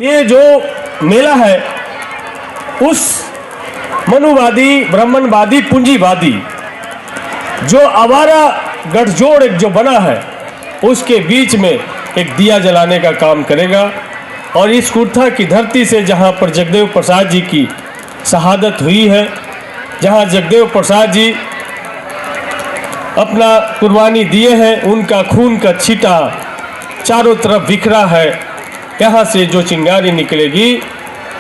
ये जो मेला है उस मनुवादी, ब्राह्मणवादी, पूंजीवादी जो आवारा गठजोड़ एक जो बना है उसके बीच में एक दिया जलाने का काम करेगा। और इस कुर्था की धरती से जहाँ पर जगदेव प्रसाद जी की शहादत हुई है, जहाँ जगदेव प्रसाद जी अपना कुर्बानी दिए हैं, उनका खून का छींटा चारों तरफ बिखरा है। यहाँ से जो चिंगारी निकलेगी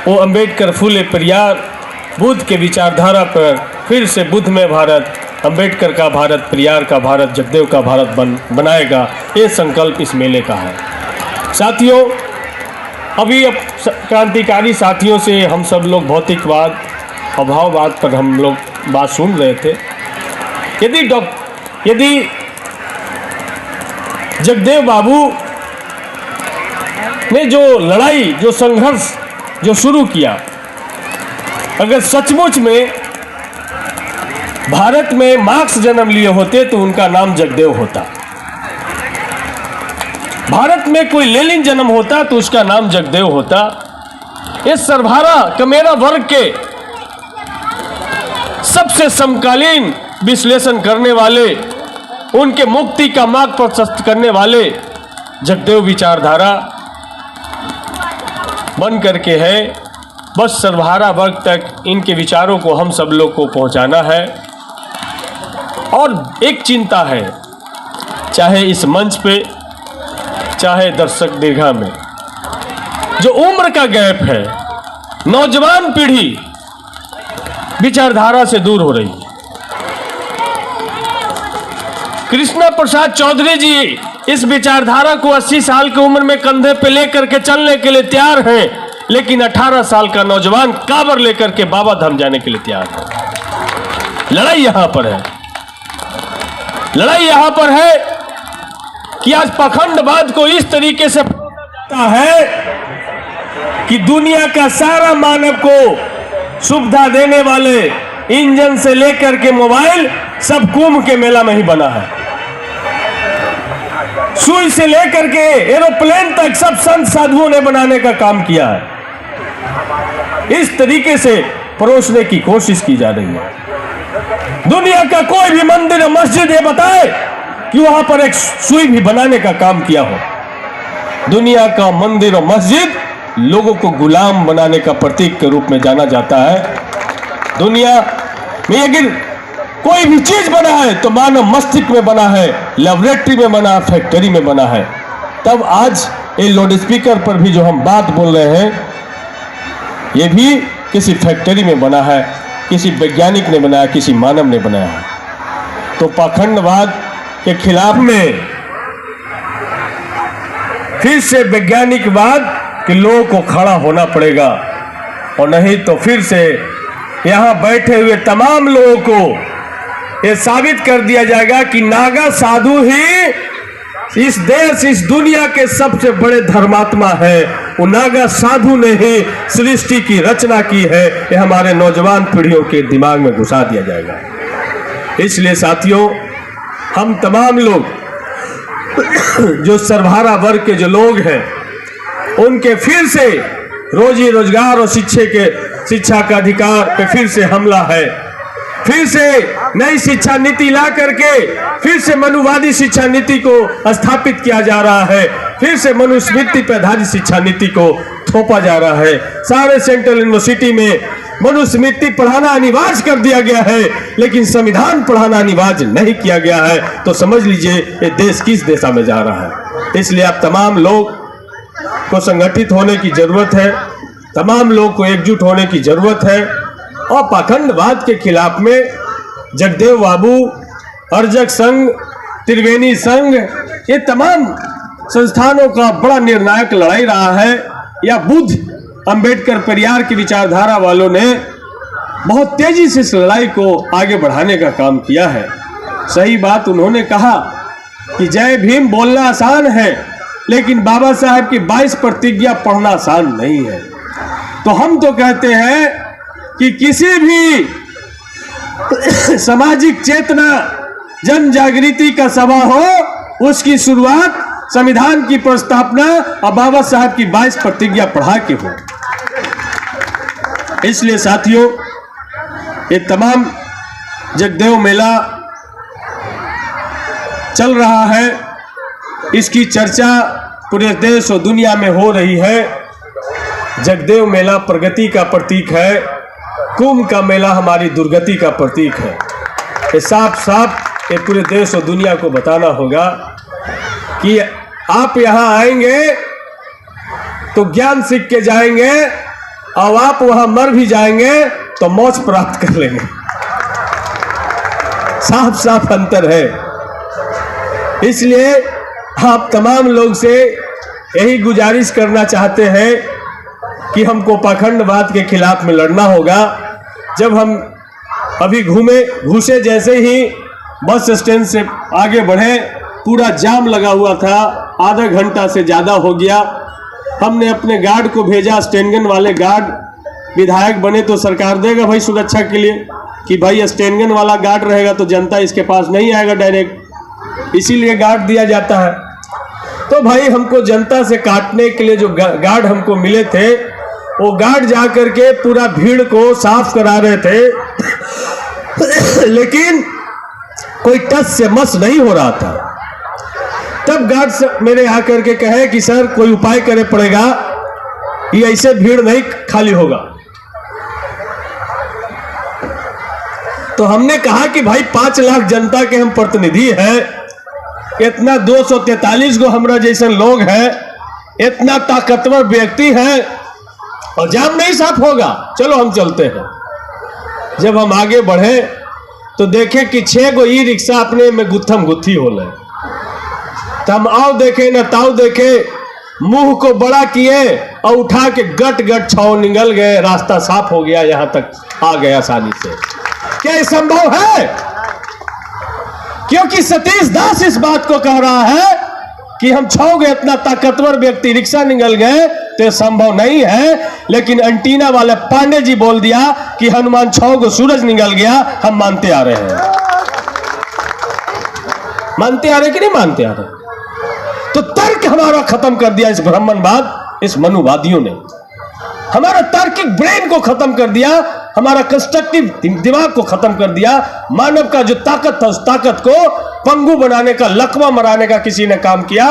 वो अंबेडकर, फूले, पेरियार, बुद्ध के विचारधारा पर फिर से बुद्धमय भारत, अंबेडकर का भारत, पेरियार का भारत, जगदेव का भारत बनाएगा। ये संकल्प इस मेले का है। साथियों, अभी अब क्रांतिकारी साथियों से हम सब लोग भौतिकवाद, अभाववाद पर हम लोग बात सुन रहे थे। यदि जगदेव बाबू ने जो लड़ाई, जो संघर्ष जो शुरू किया, अगर सचमुच में भारत में मार्क्स जन्म लिए होते तो उनका नाम जगदेव होता। भारत में कोई लेनिन जन्म होता तो उसका नाम जगदेव होता। इस सर्वहारा कमेरा वर्ग के सबसे समकालीन विश्लेषण करने वाले, उनके मुक्ति का मार्ग प्रशस्त करने वाले जगदेव विचारधारा बन करके है। बस सर्वहारा वर्ग तक इनके विचारों को हम सब लोग को पहुंचाना है। और एक चिंता है, चाहे इस मंच पे, चाहे दर्शक दीर्घा में, जो उम्र का गैप है, नौजवान पीढ़ी विचारधारा से दूर हो रही है। कृष्णा प्रसाद चौधरी जी इस विचारधारा को 80 साल की उम्र में कंधे पे लेकर के चलने के लिए तैयार हैं, लेकिन 18 साल का नौजवान काबर लेकर के बाबा धाम जाने के लिए तैयार है। लड़ाई यहां पर है, लड़ाई यहां पर है कि आज पाखंडवाद को इस तरीके से परोसा है कि दुनिया का सारा मानव को सुविधा देने वाले इंजन से लेकर के मोबाइल सब कुंभ के मेला में ही बना है। सुई से लेकर के एरोप्लेन तक सब संत साधुओं ने बनाने का काम किया है। इस तरीके से परोसने की कोशिश की जा रही है। दुनिया का कोई भी मंदिर और मस्जिद ये बताए कि वहां पर एक सुई भी बनाने का काम किया हो। दुनिया का मंदिर और मस्जिद लोगों को गुलाम बनाने का प्रतीक के रूप में जाना जाता है। दुनिया में अगर कोई भी चीज बना है तो मानव मस्तिष्क में बना है, लेबोरेटरी में बना है, फैक्ट्री में बना है। तब आज ये लाउड स्पीकर पर भी जो हम बात बोल रहे हैं, ये भी किसी फैक्ट्री में बना है, किसी वैज्ञानिक ने बनाया, किसी मानव ने बनाया है। तो पाखंडवाद के खिलाफ में फिर से वैज्ञानिकवाद के लोगों को खड़ा होना पड़ेगा, और नहीं तो फिर से यहां बैठे हुए तमाम लोगों को यह साबित कर दिया जाएगा कि नागा साधु ही इस देश, इस दुनिया के सबसे बड़े धर्मात्मा है। वो नागा साधु ने ही सृष्टि की रचना की है। ये हमारे नौजवान पीढ़ियों के दिमाग में घुसा दिया जाएगा। इसलिए साथियों, हम तमाम लोग जो सर्वहारा वर्ग के जो लोग हैं, उनके फिर से रोजी रोजगार और शिक्षा का अधिकार पे फिर से हमला है। फिर से नई शिक्षा नीति ला करके फिर से मनुवादी शिक्षा नीति को स्थापित किया जा रहा है। फिर से मनुस्मृति पर आधारित शिक्षा नीति को थोपा जा रहा है। सारे सेंट्रल यूनिवर्सिटी में मनुस्मृति पढ़ाना अनिवार्य कर दिया गया है, लेकिन संविधान पढ़ाना अनिवार्य नहीं किया गया है। तो समझ लीजिए ये देश किस दिशा में जा रहा है। इसलिए आप तमाम लोग को संगठित होने की जरूरत है, तमाम लोग को एकजुट होने की जरूरत है। और पाखंडवाद के खिलाफ में जगदेव बाबू, अर्जक संघ, त्रिवेणी संघ, ये तमाम संस्थानों का बड़ा निर्णायक लड़ाई रहा है। या बुद्ध, अंबेडकर, पेरियार की विचारधारा वालों ने बहुत तेजी से इस लड़ाई को आगे बढ़ाने का काम किया है। सही बात उन्होंने कहा कि जय भीम बोलना आसान है, लेकिन बाबा साहब की 22 प्रतिज्ञा पढ़ना आसान नहीं है। तो हम तो कहते हैं कि किसी भी सामाजिक चेतना, जन जागृति का सभा हो, उसकी शुरुआत संविधान की प्रस्तावना और बाबा साहब की 22 प्रतिज्ञा पढ़ा के हो। इसलिए साथियों, ये तमाम जगदेव मेला चल रहा है, इसकी चर्चा पूरे देश और दुनिया में हो रही है। जगदेव मेला प्रगति का प्रतीक है, कुंभ का मेला हमारी दुर्गति का प्रतीक है। ये साफ साफ ये पूरे देश और दुनिया को बताना होगा कि आप यहाँ आएंगे तो ज्ञान सीख के जाएंगे, और आप वहां मर भी जाएंगे तो मोक्ष प्राप्त कर लेंगे। साफ साफ अंतर है। इसलिए आप तमाम लोग से यही गुजारिश करना चाहते हैं कि हमको पाखंडवाद के खिलाफ में लड़ना होगा। जब हम अभी घुसे जैसे ही बस स्टैंड से आगे बढ़े, पूरा जाम लगा हुआ था, आधा घंटा से ज़्यादा हो गया। हमने अपने गार्ड को भेजा, स्टैंडगन वाले गार्ड। विधायक बने तो सरकार देगा भाई सुरक्षा के लिए कि भाई स्टैंडगन वाला गार्ड रहेगा तो जनता इसके पास नहीं आएगा डायरेक्ट, इसीलिए गार्ड दिया जाता है। तो भाई हमको जनता से काटने के लिए जो गार्ड हमको मिले थे, वो गार्ड जा करके पूरा भीड़ को साफ करा रहे थे लेकिन कोई टस से मस नहीं हो रहा था। तब गार्ड मेरे आकर के कहे कि सर कोई उपाय करे पड़ेगा, ये ऐसे भीड़ नहीं खाली होगा। तो हमने कहा कि भाई 5 लाख जनता के हम प्रतिनिधि हैं, इतना 243 गो हमरा जैसे लोग हैं, इतना ताकतवर व्यक्ति हैं और जाम नहीं साफ होगा, चलो हम चलते हैं। जब हम आगे बढ़े तो देखे कि 6 गो ई रिक्शा अपने में गुत्थम गुत्थी हो रहे। तो हम आओ देखे न ताऊ देखे, मुंह को बड़ा किए और उठा के गट गट छाव निकल गए, रास्ता साफ हो गया, यहां तक आ गया आसानी से। क्या ये संभव है? क्योंकि सतीश दास इस बात को कह रहा है कि हम 6 गए इतना ताकतवर व्यक्ति रिक्शा निकल गए तो संभव नहीं है। लेकिन एंटीना वाले पांडे जी बोल दिया कि हनुमान 6 गो सूरज निकल गया, हम मानते आ रहे हैं। मानते आ रहे कि नहीं मानते आ रहे? तो तर्क हमारा खत्म कर दिया इस ब्राह्मणवाद, इस मनुवादियों ने हमारा तार्किक ब्रेन को खत्म कर दिया, हमारा कंस्ट्रक्टिव दिमाग को खत्म कर दिया। मानव का जो ताकत था, उस ताकत को पंगु बनाने का, लकवा मराने का किसी ने काम किया।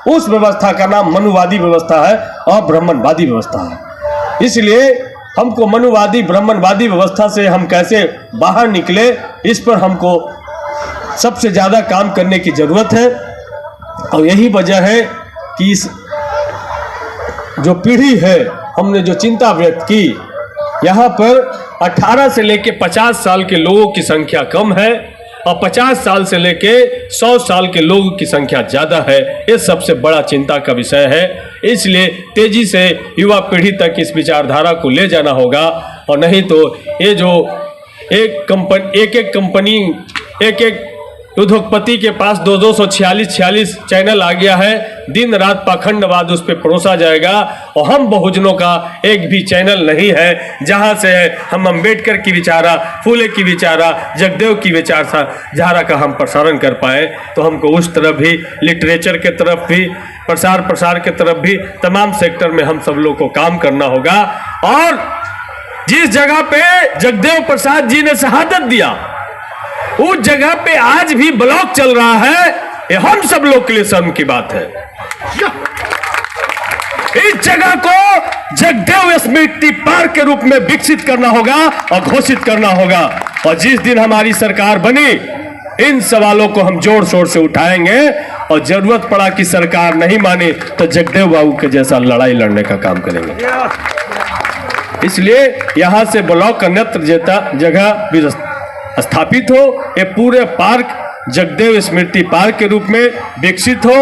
उस व्यवस्था का नाम मनुवादी व्यवस्था है और ब्राह्मणवादी व्यवस्था है। इसलिए हमको मनुवादी ब्राह्मणवादी व्यवस्था से हम कैसे बाहर निकले, इस पर हमको सबसे ज्यादा काम करने की जरूरत है। और यही वजह है कि इस जो पीढ़ी है, हमने जो चिंता व्यक्त की, यहाँ पर 18 से लेके 50 साल के लोगों की संख्या कम है और 50 साल से लेके 100 साल के लोगों की संख्या ज़्यादा है। ये सबसे बड़ा चिंता का विषय है। इसलिए तेजी से युवा पीढ़ी तक इस विचारधारा को ले जाना होगा, और नहीं तो ये जो एक कंपनी एक उद्योगपति के पास 246 चैनल आ गया है, दिन रात पाखंडवाद उस पर परोसा जाएगा, और हम बहुजनों का एक भी चैनल नहीं है जहां से हम अंबेडकर की विचारा, फूले की विचारा, जगदेव की विचारधारा का हम प्रसारण कर पाए। तो हमको उस तरफ भी, लिटरेचर के तरफ भी, प्रसार के तरफ भी, तमाम सेक्टर में हम सब लोग को काम करना होगा। और जिस जगह पे जगदेव प्रसाद जी ने शहादत दिया, उस जगह पे आज भी ब्लॉक चल रहा है। ये हम सब लोग के लिए शर्म की बात है। इस जगह को जगदेव स्मृति पार्क के रूप में विकसित करना होगा और घोषित करना होगा। और जिस दिन हमारी सरकार बनी, इन सवालों को हम जोर शोर से उठाएंगे, और जरूरत पड़ा कि सरकार नहीं माने तो जगदेव बाबू के जैसा लड़ाई लड़ने का काम करेंगे। इसलिए यहां से ब्लॉक का नेत्र जगह स्थापित हो, ये पूरे पार्क जगदेव स्मृति पार्क के रूप में विकसित हो।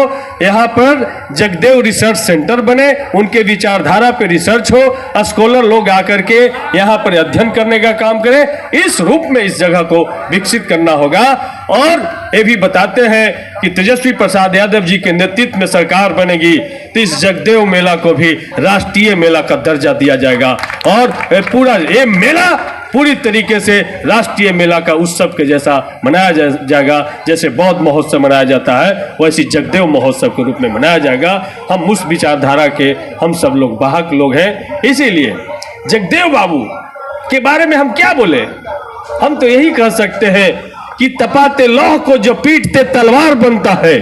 यहाँ पर जगदेव रिसर्च सेंटर बने, उनके विचारधारा पे रिसर्च हो, स्कॉलर लोग आकर के यहाँ पर अध्ययन करने का काम करें। इस रूप में इस जगह को विकसित करना होगा। और ये भी बताते हैं कि तेजस्वी प्रसाद यादव जी के नेतृत्व में सरकार बनेगी तो इस जगदेव मेला को भी राष्ट्रीय मेला का दर्जा दिया जाएगा। और पूरा ये मेला पूरी तरीके से राष्ट्रीय मेला का उत्सव के जैसा मनाया जाएगा। जैसे बौद्ध महोत्सव मनाया जाता है वैसे जगदेव महोत्सव के रूप में मनाया जाएगा। हम उस विचारधारा के हम सब लोग वाहक लोग हैं। इसीलिए जगदेव बाबू के बारे में हम क्या बोले, हम तो यही कह सकते हैं कि तपाते लौह को जो पीटते तलवार बनता है,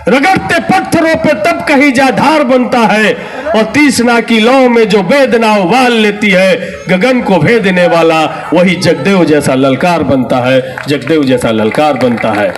रगड़ते पत्थरों पे तब कहीं जा धार बनता है, और तीसना की लौ में जो वेदना उबाल लेती है, गगन को भेदने वाला वही जगदेव जैसा ललकार बनता है, जगदेव जैसा ललकार बनता है।